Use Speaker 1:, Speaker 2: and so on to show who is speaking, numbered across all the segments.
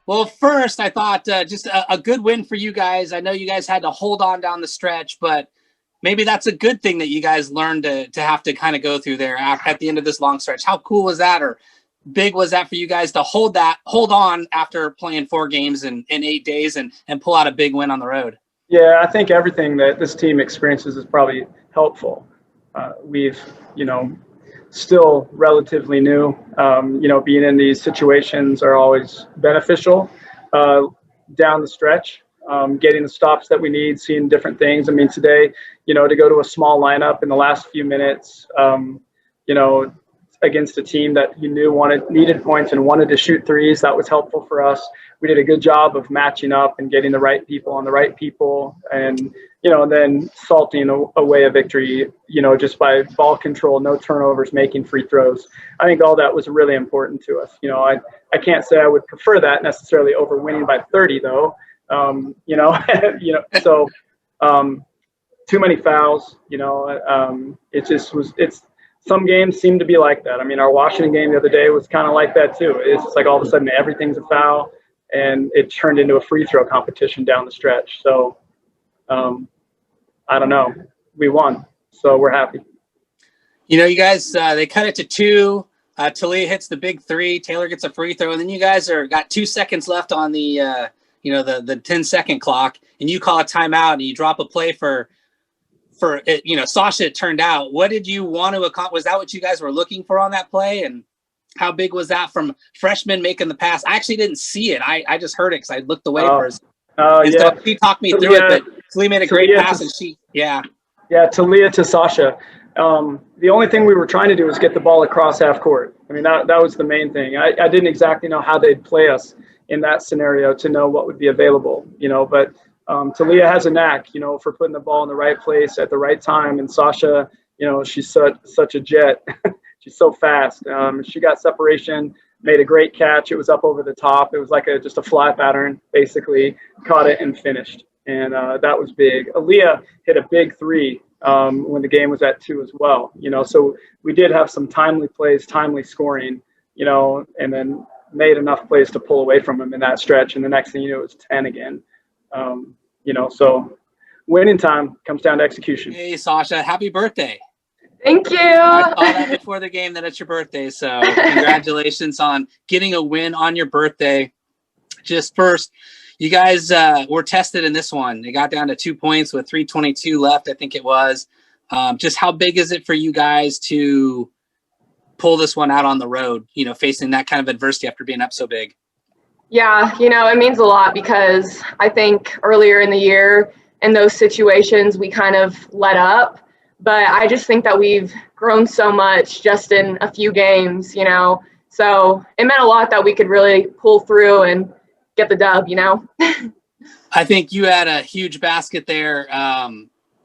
Speaker 1: Well, first, I thought just a good win for you guys. I know you guys had to hold on down the stretch, but maybe that's a good thing that you guys learned to have to kind of go through there at the end of this long stretch. How cool was that, or big was that for you guys to hold on after playing 4 games in 8 days and pull out a big win on the road?
Speaker 2: Yeah, I think everything that this team experiences is probably helpful. We've, still relatively new. Being in these situations are always beneficial down the stretch. Getting the stops that we need, seeing different things. I mean, today, to go to a small lineup in the last few minutes, against a team that you knew needed points and wanted to shoot threes, that was helpful for us. We did a good job of matching up and getting the right people on the right people, and then salting away a victory, just by ball control, no turnovers, making free throws. I think all that was really important to us. I can't say I would prefer that necessarily over winning by 30 though. So too many fouls. It's some games seem to be like that. I mean, our Washington game the other day was kind of like that too. It's just like all of a sudden everything's a foul, and it turned into a free throw competition down the stretch. So, I don't know. We won, so we're happy.
Speaker 1: You guys, they cut it to 2. Talia hits the big 3. Taylor gets a free throw, and then you guys got 2 seconds left on the the 10-second clock, and you call a timeout and you drop a play for it, Sasha, it turned out. What did you want to accomplish? Was that what you guys were looking for on that play? And how big was that from freshman making the pass? I actually didn't see it. I just heard it because I looked away for a second.
Speaker 2: Yeah.
Speaker 1: So she talked me through it, but Talia made a great pass, and Yeah, Talia
Speaker 2: to Sasha. The only thing we were trying to do was get the ball across half court. I mean, that was the main thing. I didn't exactly know how they'd play us in that scenario to know what would be available, but Talia has a knack, for putting the ball in the right place at the right time. And Sasha, she's such a jet. She's so fast. She got separation, made a great catch. It was up over the top. It was like just a fly pattern, basically. Caught it and finished. And that was big. Aaliyah hit a big 3 when the game was at 2 as well. So we did have some timely plays, timely scoring, and then made enough plays to pull away from him in that stretch. And the next thing you knew, it was 10 again. So winning time comes down to execution.
Speaker 1: Hey, Sasha, happy birthday.
Speaker 3: Thank you.
Speaker 1: I saw that before the game that it's your birthday. So congratulations on getting a win on your birthday. Just first, you guys were tested in this one. They got down to 2 points with 3:22 left, I think it was. Just how big is it for you guys to pull this one out on the road, facing that kind of adversity after being up so big?
Speaker 3: Yeah, it means a lot, because I think earlier in the year in those situations we kind of let up. But I just think that we've grown so much just in a few games, So it meant a lot that we could really pull through and get the dub,
Speaker 1: I think you had a huge basket there.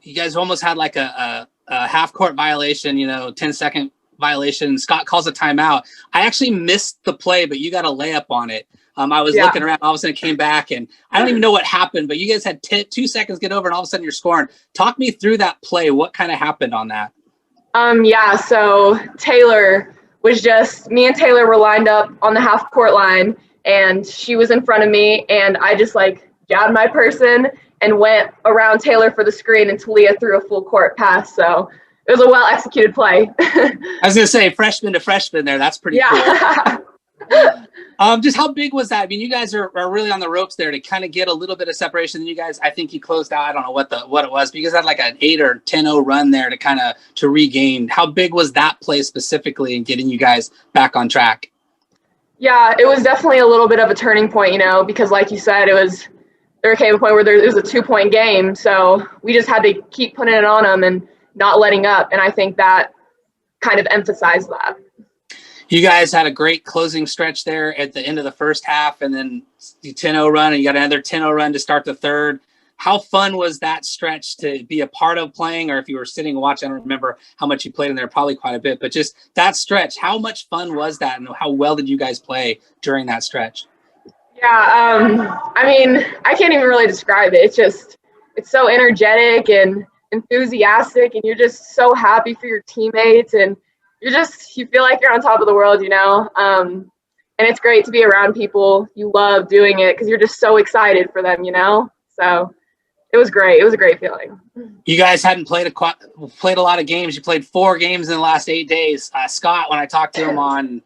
Speaker 1: You guys almost had like a half-court violation, 10-second violation. Scott calls a timeout. I actually missed the play, but you got a layup on it. I was looking around, all of a sudden it came back, and I don't even know what happened, but you guys had 2 seconds to get over, and all of a sudden you're scoring. Talk me through that play. What kind of happened on that?
Speaker 3: So Taylor me and Taylor were lined up on the half court line, and she was in front of me, and I just jabbed my person and went around Taylor for the screen, and Talia threw a full court pass. So it was a well executed play.
Speaker 1: I was going to say freshman to freshman there. That's pretty cool. Just how big was that? I mean, you guys are really on the ropes there to kind of get a little bit of separation. And you guys, I think you closed out. I don't know what it was, but you guys had like an 8 or 10-0 run there to regain. How big was that play specifically in getting you guys back on track?
Speaker 3: Yeah, it was definitely a little bit of a turning point, because like you said, there came a point where it was a 2-point game. So we just had to keep putting it on them and not letting up. And I think that kind of emphasized that.
Speaker 1: You guys had a great closing stretch there at the end of the first half, and then the 10-0 run, and you got another 10-0 run to start the third. How fun was that stretch to be a part of playing, or if you were sitting and watching? I don't remember how much you played in there, probably quite a bit, but just that stretch, how much fun was that, and how well did you guys play during that stretch?
Speaker 3: Yeah, I mean, I can't even really describe it. It's so energetic and enthusiastic, and you're just so happy for your teammates, and you feel like you're on top of the world, And and it's great to be around people you love doing it because you're just so excited for them, So it was great. It was a great feeling.
Speaker 1: You guys hadn't played a lot of games. You played 4 games in the last 8 days. Scott, when I talked to him on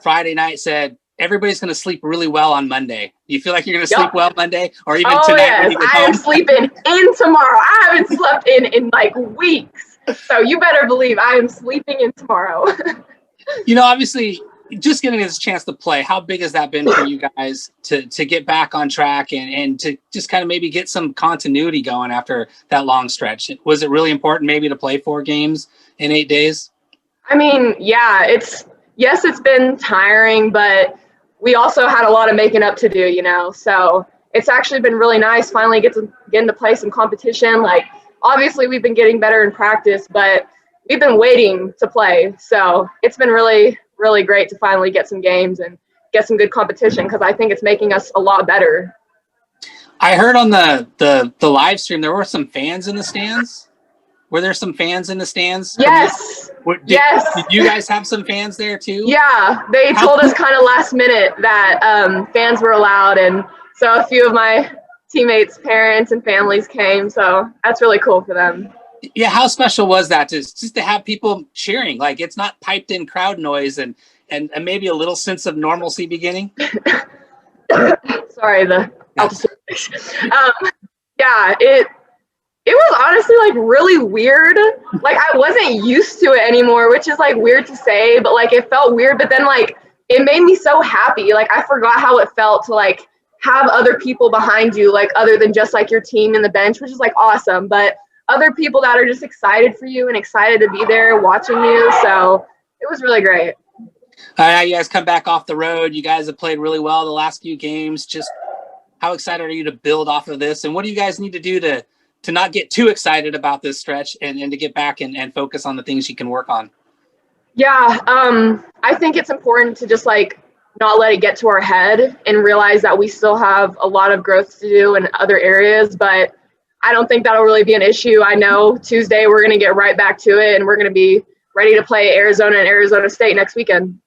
Speaker 1: Friday night, said everybody's going to sleep really well on Monday. Do you feel like you're going to sleep well Monday, or even tonight?
Speaker 3: Yes,
Speaker 1: when you get
Speaker 3: I am
Speaker 1: home?
Speaker 3: sleeping in tomorrow. I haven't slept in like weeks, so you better believe I am sleeping in tomorrow.
Speaker 1: Obviously, just getting this chance to play, how big has that been for you guys to get back on track and to just kind of maybe get some continuity going after that long stretch? Was it really important maybe to play 4 games in 8 days?
Speaker 3: I mean, yeah, it's been tiring, but we also had a lot of making up to do, so it's actually been really nice finally getting to play some competition. Like, obviously we've been getting better in practice, but we've been waiting to play. So it's been really, really great to finally get some games and get some good competition because I think it's making us a lot better.
Speaker 1: I heard on the live stream there were some fans in the stands. Were there some fans in the stands?
Speaker 3: Yes.
Speaker 1: Yes. Did you guys have some fans there too?
Speaker 3: Yeah, they told us kind of last minute that fans were allowed, and so a few of my teammates' parents and families came. So that's really cool for them.
Speaker 1: Yeah, how special was that just to have people cheering? Like, it's not piped in crowd noise and maybe a little sense of normalcy beginning.
Speaker 3: Sorry, the altitude. Yeah, it was honestly like really weird. Like, I wasn't used to it anymore, which is like weird to say, but like it felt weird. But then like it made me so happy. Like, I forgot how it felt to like have other people behind you, like other than just like your team and the bench, which is like awesome. But other people that are just excited for you and excited to be there watching you. So it was really great.
Speaker 1: You guys come back off the road. You guys have played really well the last few games. Just how excited are you to build off of this? And what do you guys need to do to not get too excited about this stretch and to get back and focus on the things you can work on?
Speaker 3: Yeah, I think it's important to just like not let it get to our head and realize that we still have a lot of growth to do in other areas, but I don't think that'll really be an issue. I know Tuesday we're going to get right back to it and we're going to be ready to play Arizona and Arizona State next weekend.